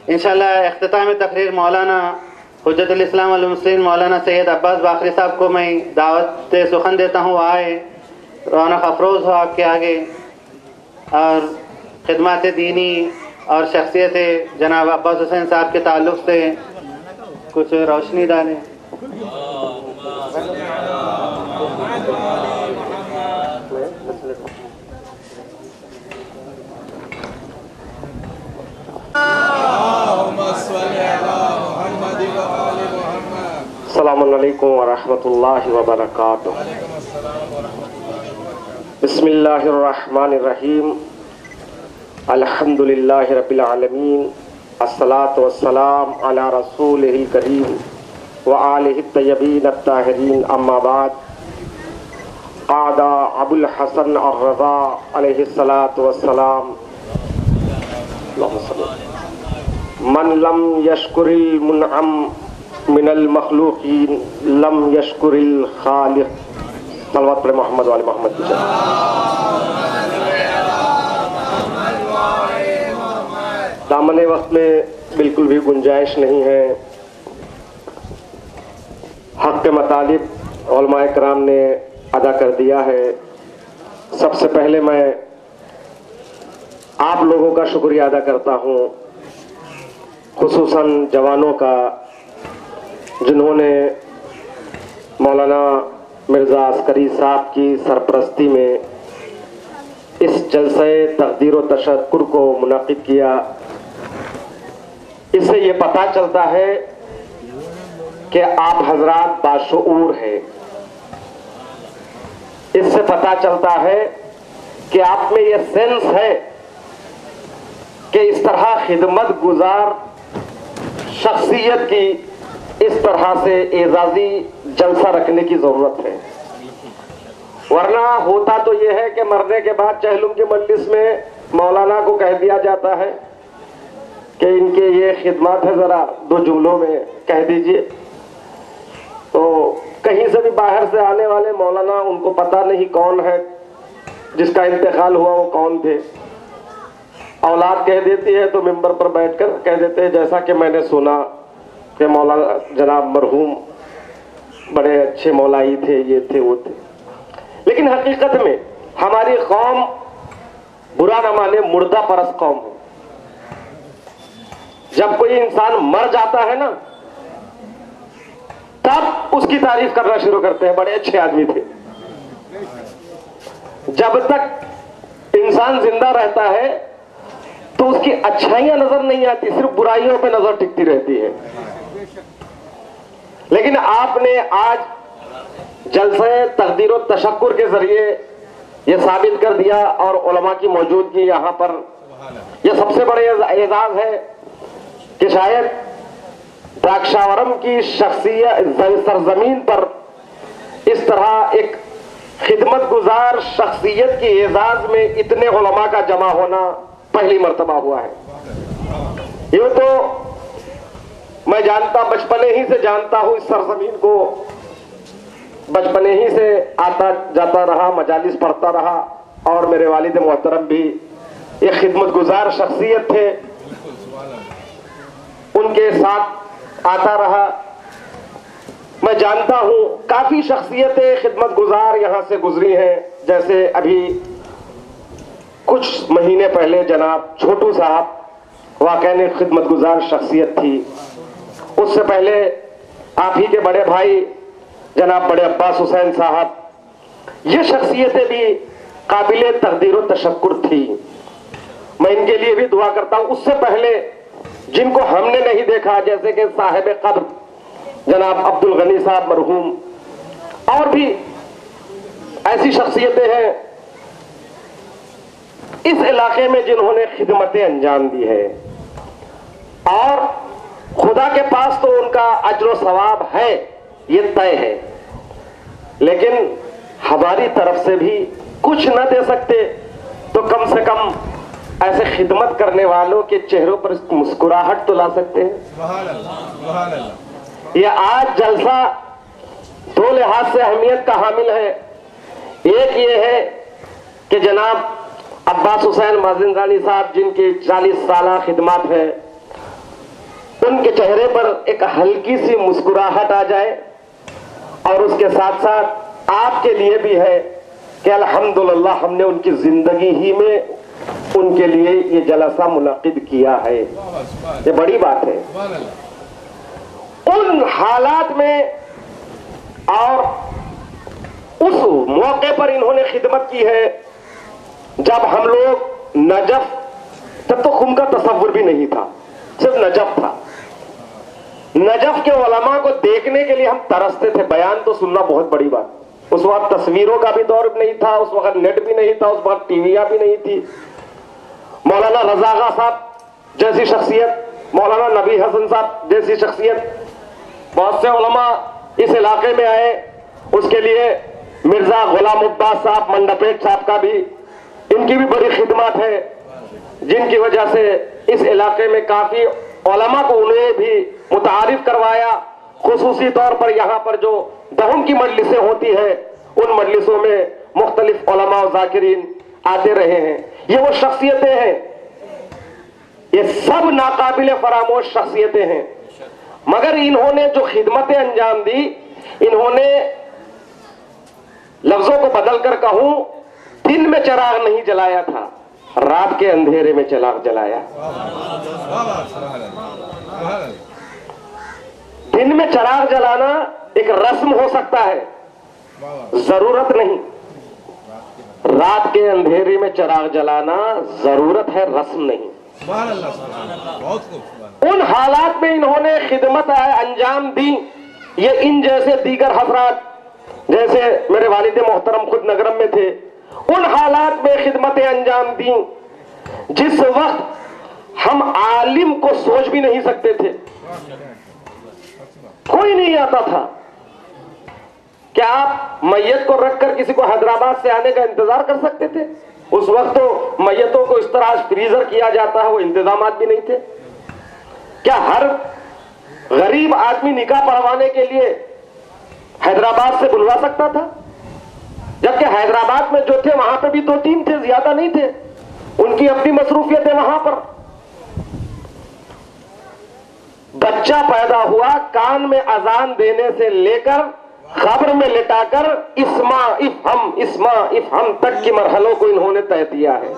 انشاءاللہ اختتام تقریر مولانا حجت الاسلام والمسلمین مولانا سید عباس باقری صاحب کو میں دعوت سخن دیتا ہوں، آئے رونق افروز ہو آپ کے آگے اور خدمات دینی اور شخصیت جناب عباس حسین صاحب کے تعلق سے کچھ روشنی ڈالیں۔ السلام علیکم ورحمۃ اللہ وبرکاتہ۔ بسم اللہ الرحمن الرحیم، الحمد للہ رب العالمین، الصلاۃ والسلام علی رسولہ الکریم وآلہ الطیبین الطاہرین، اما بعد۔ قال ابو الحسن الرضا علیہ الصلاۃ والسلام، من لم یشکر المنعم من المخلوقین لم یشکر الخالق۔ صلوات پر محمد وعلی محمد۔ دامن وقت میں بالکل بھی گنجائش نہیں ہے، حق کے مطالب علماء کرام نے ادا کر دیا ہے۔ سب سے پہلے میں آپ لوگوں کا شکریہ ادا کرتا ہوں، خصوصاً جوانوں کا، جنہوں نے مولانا مرزا عسکری صاحب کی سرپرستی میں اس جلسہ تقدیر و تشکر کو منعقد کیا۔ اس سے یہ پتہ چلتا ہے کہ آپ حضرات باشعور ہیں، اس سے پتہ چلتا ہے کہ آپ میں یہ سینس ہے کہ اس طرح خدمت گزار شخصیت کی اس طرح سے اعزازی جلسہ رکھنے کی ضرورت ہے، ورنہ ہوتا تو یہ ہے کہ مرنے کے بعد چہلم کی مجلس میں مولانا کو کہہ دیا جاتا ہے کہ ان کے یہ خدمات ہے، ذرا دو جملوں میں کہہ دیجئے۔ تو کہیں سے بھی باہر سے آنے والے مولانا، ان کو پتہ نہیں کون ہے، جس کا انتقال ہوا وہ کون تھے۔ اولاد کہہ دیتی ہے تو ممبر پر بیٹھ کر کہہ دیتے ہیں جیسا کہ میں نے سنا کہ مولانا جناب مرحوم بڑے اچھے مولائی تھے، یہ تھے وہ تھے۔ لیکن حقیقت میں ہماری قوم برا نہ مانے مردہ پرست قوم ہے۔ جب کوئی انسان مر جاتا ہے نا، تب اس کی تعریف کرنا شروع کرتے ہیں، بڑے اچھے آدمی تھے۔ جب تک انسان زندہ رہتا ہے تو اس کی اچھائیاں نظر نہیں آتی، صرف برائیوں پہ نظر ٹکتی رہتی ہے۔ لیکن آپ نے آج جلسہ تقدیر و تشکر کے ذریعے یہ ثابت کر دیا، اور علماء کی موجودگی یہاں پر، یہ سب سے بڑے اعزاز ہے کہ شاید دراکشاورم کی شخصیت سرزمین پر اس طرح ایک خدمت گزار شخصیت کی اعزاز میں اتنے علماء کا جمع ہونا پہلی مرتبہ ہوا ہے۔ یہ تو میں جانتا، بچپنے ہی سے جانتا ہوں اس سرزمین کو، بچپنے ہی سے آتا جاتا رہا، مجالس پڑھتا رہا، اور میرے والد محترم بھی ایک خدمت گزار شخصیت تھے، ان کے ساتھ آتا رہا۔ میں جانتا ہوں کافی شخصیتیں خدمت گزار یہاں سے گزری ہیں، جیسے ابھی کچھ مہینے پہلے جناب چھوٹو صاحب واقعی خدمت گزار شخصیت تھی۔ اس سے پہلے آپ ہی کے بڑے بھائی جناب بڑے عباس حسین صاحب، یہ شخصیتیں بھی قابل تقدیر و تشکر تھی۔ میں ان کے لیے بھی دعا کرتا ہوں۔ اس سے پہلے جن کو ہم نے نہیں دیکھا، جیسے کہ صاحب قبر جناب عبد الغنی صاحب مرحوم، اور بھی ایسی شخصیتیں ہیں اس علاقے میں جنہوں نے خدمتیں انجام دی ہے، اور خدا کے پاس تو ان کا اجر و ثواب ہے، یہ طے ہے، لیکن ہماری طرف سے بھی کچھ نہ دے سکتے تو کم سے کم ایسے خدمت کرنے والوں کے چہروں پر مسکراہٹ تو لا سکتے ہیں۔ سبحان اللہ، سبحان اللہ۔ یہ آج جلسہ دو لحاظ سے اہمیت کا حامل ہے۔ ایک یہ ہے کہ جناب عباس حسین مازندرانی صاحب، جن کی 40 سالہ خدمات ہے، ان کے چہرے پر ایک ہلکی سی مسکراہٹ آ جائے، اور اس کے ساتھ ساتھ آپ کے لیے بھی ہے کہ الحمدللہ ہم نے ان کی زندگی ہی میں ان کے لیے یہ جلسہ منعقد کیا ہے، یہ بڑی بات ہے۔ ان حالات میں اور اس موقع پر انہوں نے خدمت کی ہے جب ہم لوگ نجف، تب تو خم کا تصور بھی نہیں تھا، صرف نجف تھا۔ نجف کے علماء کو دیکھنے کے لیے ہم ترستے تھے، بیان تو سننا بہت بڑی بات۔ اس وقت تصویروں کا بھی دور نہیں تھا، اس وقت نیٹ بھی نہیں تھا، اس وقت ٹی ویاں بھی نہیں تھی۔ مولانا رضا آغا صاحب جیسی شخصیت، مولانا نبی حسن صاحب جیسی شخصیت، بہت سے علماء اس علاقے میں آئے، اس کے لیے مرزا غلام عباس صاحب منڈپیٹ صاحب کا بھی، ان کی بھی بڑی خدمات ہے، جن کی وجہ سے اس علاقے میں کافی علماء کو انہیں بھی متعارف کروایا۔ خصوصی طور پر یہاں پر جو دہم کی مجلسیں ہوتی ہیں، ان مجلسوں میں مختلف علماء و ذاکرین آتے رہے ہیں۔ یہ وہ شخصیتیں ہیں، یہ سب ناقابل فراموش شخصیتیں ہیں، مگر انہوں نے جو خدمتیں انجام دی، انہوں نے لفظوں کو بدل کر کہوں، دن میں چراغ نہیں جلایا تھا، رات کے اندھیرے میں چراغ جلایا۔ دن میں چراغ جلانا ایک رسم ہو سکتا ہے، ضرورت نہیں۔ رات کے اندھیرے میں چراغ جلانا ضرورت ہے، رسم نہیں۔ ان حالات میں انہوں نے خدمت انجام دی۔ یہ ان جیسے دیگر حضرات، جیسے میرے والد محترم خود نگرم میں تھے، ان حالات میں خدمتیں انجام دیں جس وقت ہم عالم کو سوچ بھی نہیں سکتے تھے، کوئی نہیں آتا تھا۔ کیا آپ میت کو رکھ کر کسی کو حیدرآباد سے آنے کا انتظار کر سکتے تھے؟ اس وقت تو میتوں کو اس طرح فریزر کیا جاتا ہے، وہ انتظامات بھی نہیں تھے۔ کیا ہر غریب آدمی نکاح پڑھوانے کے لیے حیدرآباد سے بلوا سکتا تھا؟ جبکہ حیدرآباد میں جو تھے وہاں پہ بھی 2-3 تھے، زیادہ نہیں تھے، ان کی اپنی مصروفیتیں وہاں پر۔ بچہ پیدا ہوا، کان میں اذان دینے سے لے کر قبر میں لٹا کر اسما افہم اسما افہم تک کی مرحلوں کو انہوں نے طے کیا ہے۔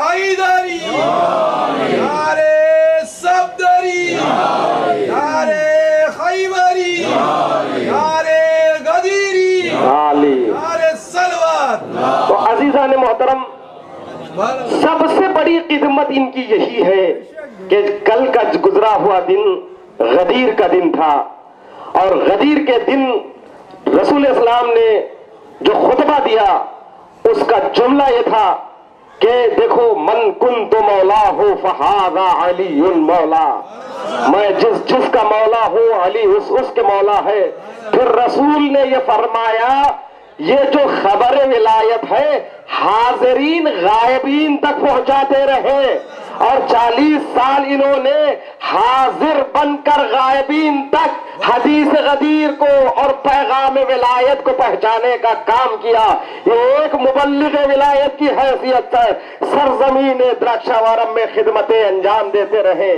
حیدری، نعرے صفدری، نعرے خیبری، نعرے غدیری، نعرے صلوات۔ تو عزیزان محترم، سب سے بڑی خدمت ان کی یہی ہے کہ کل کا گزرا ہوا دن غدیر کا دن تھا، اور غدیر کے دن رسول اسلام نے جو خطبہ دیا اس کا جملہ یہ تھا کہ دیکھو من کنت مولا ہوں فہذا علی مولا، میں جس کا مولا ہوں علی اس کے مولا ہے۔ پھر رسول نے یہ فرمایا یہ جو خبر ولایت ہے حاضرین غائبین تک پہنچاتے رہے، اور 40 سال انہوں نے حاضر بن کر غائبین تک حدیث غدیر کو اور پیغام ولایت کو پہنچانے کا کام کیا۔ یہ ایک مبلغ ولایت کی حیثیت ہے، سرزمین درخشاورم میں خدمتیں انجام دیتے رہے۔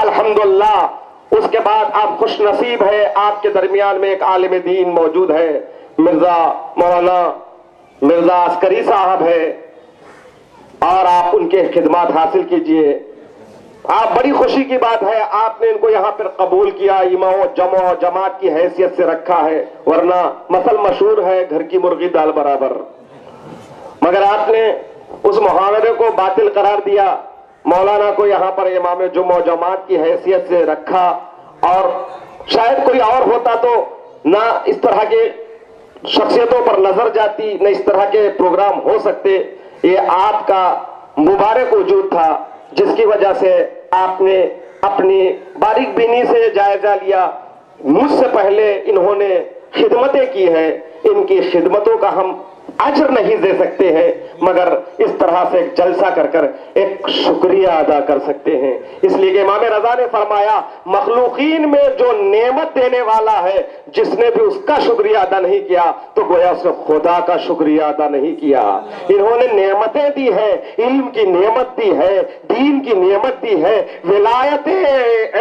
الحمدللہ اس کے بعد آپ خوش نصیب ہے، آپ کے درمیان میں ایک عالم دین موجود ہے، مولانا مرزا عسکری صاحب ہے، اور آپ ان کے خدمات حاصل کیجئے۔ آپ بڑی خوشی کی بات ہے آپ نے ان کو یہاں پر قبول کیا، امام و جمع و جماعت کی حیثیت سے رکھا ہے، ورنہ مثل مشہور ہے گھر کی مرغی دال برابر، مگر آپ نے اس محاورے کو باطل قرار دیا، مولانا کو یہاں پر امام جمع و جماعت کی حیثیت سے رکھا، اور شاید کوئی اور ہوتا تو نہ اس طرح کے شخصیتوں پر نظر جاتی، نہ اس طرح کے پروگرام ہو سکتے۔ یہ آپ کا مبارک وجود تھا جس کی وجہ سے آپ نے اپنی باریک بینی سے جائزہ لیا۔ مجھ سے پہلے انہوں نے خدمتیں کی ہیں، ان کی خدمتوں کا ہم اجر نہیں دے سکتے ہیں، مگر اس طرح سے ایک جلسہ کر کر ایک شکریہ ادا کر سکتے ہیں۔ اس لیے کہ امام رضا نے فرمایا مخلوقین میں جو نعمت دینے والا ہے، جس نے بھی اس کا شکریہ ادا نہیں کیا تو گویا اس نے خدا کا شکریہ ادا نہیں کیا. انہوں نے نعمتیں دی ہیں, علم کی نعمت دی ہے, دین کی نعمت دی ہے, ولایت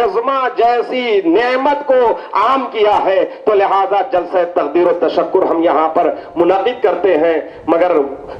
عظما جیسی نعمت کو عام کیا ہے. تو لہذا جلسہ تقدیر و تشکر ہم یہاں پر منعقد کرتے ہیں. مگر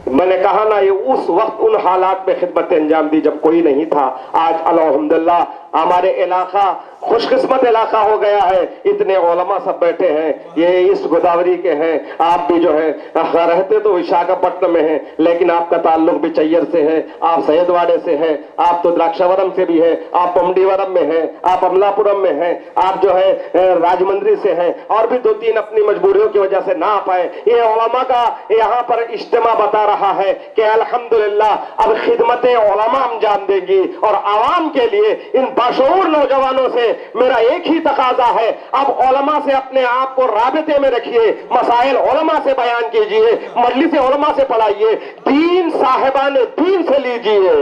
میں نے کہا نا, یہ اس وقت ان حالات میں خدمت انجام دی جب کوئی نہیں تھا. آج الحمدللہ ہمارے علاقہ خوش قسمت علاقہ ہو گیا ہے, اتنے علماء سب بیٹھے ہیں, یہ اس گوداوری کے ہیں. آپ بھی جو ہے رہتے تو وشاکھاپٹنم میں ہیں, لیکن آپ کا تعلق بھی چیر سے ہے, آپ سید واڑے سے ہیں, آپ تو دراکشاورم سے بھی ہیں, آپ پمڈیورم میں ہیں, آپ املاپورم میں ہیں, آپ جو ہے راجمندری سے ہیں, اور بھی 2-3 اپنی مجبوریوں کی وجہ سے نہ آ پائے. یہ علماء کا یہاں پر اجتماع بتا رہا ہے کہ الحمدللہ اب خدمت علماء انجام دیں گی, اور عوام کے لیے ان باشعور نوجوانوں سے میرا ایک ہی تقاضا ہے, اب علماء سے اپنے آپ کو رابطے میں رکھیے, مسائل علماء سے بیان کیجئے, مجلس علماء سے پڑھائیے, دین صاحبان دین سے لیجئے.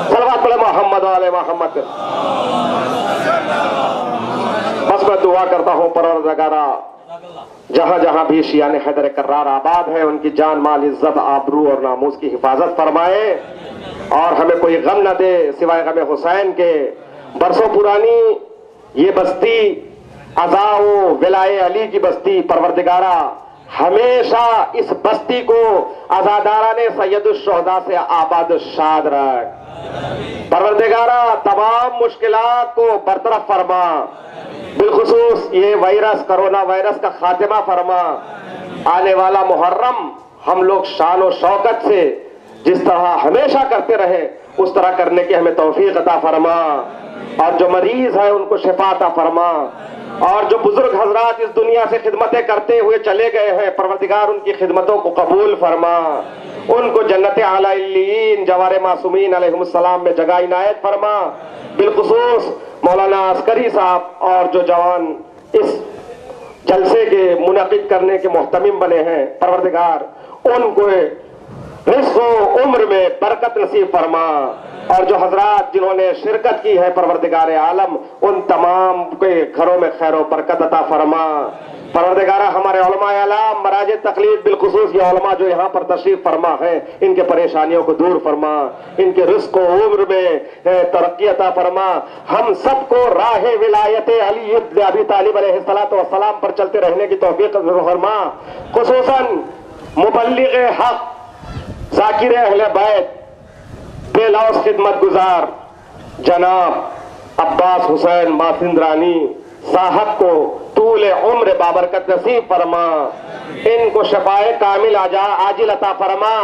صلوات پڑھے محمد والے محمد. بس میں دعا کرتا ہوں پروردگارا جہاں جہاں بھی شیعان حیدر کرار آباد ہے ان کی جان مال عزت آبرو اور ناموس کی حفاظت فرمائے, اور ہمیں کوئی غم نہ دے سوائے غم حسین کے. برسوں پرانی یہ بستی عزا و ولائے علی کی بستی, پروردگارہ ہمیشہ اس بستی کو عزاداران سید الشہداء سے آباد و شاد رکھ. پروردگارہ تمام مشکلات کو برطرف فرما, بالخصوص یہ وائرس کرونا وائرس کا خاتمہ فرما. آنے والا محرم ہم لوگ شان و شوکت سے جس طرح ہمیشہ کرتے رہے اس طرح کرنے کی ہمیں توفیق عطا فرما, اور جو مریض ہیں ان کو شفا عطا فرما, اور جو بزرگ حضرات اس دنیا سے خدمتیں کرتے ہوئے چلے گئے ہیں پروردگار ان کی خدمتوں کو قبول فرما, ان کو جنت اعلی علیین جوار معصومین علیہم السلام میں جگہ عنایت فرما. بالخصوص مولانا عسکری صاحب اور جو جوان اس جلسے کے منعقد کرنے کے محتمم بنے ہیں, پروردگار ان کو رزق و عمر میں برکت نصیب فرما, اور جو حضرات جنہوں نے شرکت کی ہے پروردگار عالم ان تمام کے گھروں میں خیر و برکت عطا فرما. پروردگارہ ہمارے علماء اعلام مراج تقلید بالخصوص یہ علماء جو یہاں پر تشریف فرما ہیں ان کے پریشانیوں کو دور فرما, ان کے رزق و عمر میں ترقی عطا فرما. ہم سب کو راہ ولایت علی ابن ابی طالب علیہ السلام پر چلتے رہنے کی توفیق فرما. خصوصاً مبلغ حق ذاکر اہل بیت بے لوث خدمت گزار جناب عباس حسین ماسندرانی صاحب کو طول عمر بابرکت نصیب فرما, ان کو شفائے کامل عاجل عطا فرما.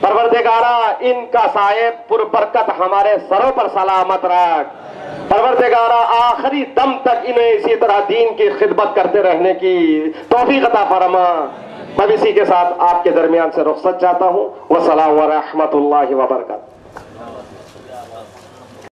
پروردگارہ ان کا سایہ پر برکت ہمارے سروں پر سلامت رکھ. پروردگارہ آخری دم تک انہیں اسی طرح دین کی خدمت کرتے رہنے کی توفیق عطا فرما. میں اسی کے ساتھ آپ کے درمیان سے رخصت چاہتا ہوں. والسلام ورحمۃ اللہ وبرکاتہ.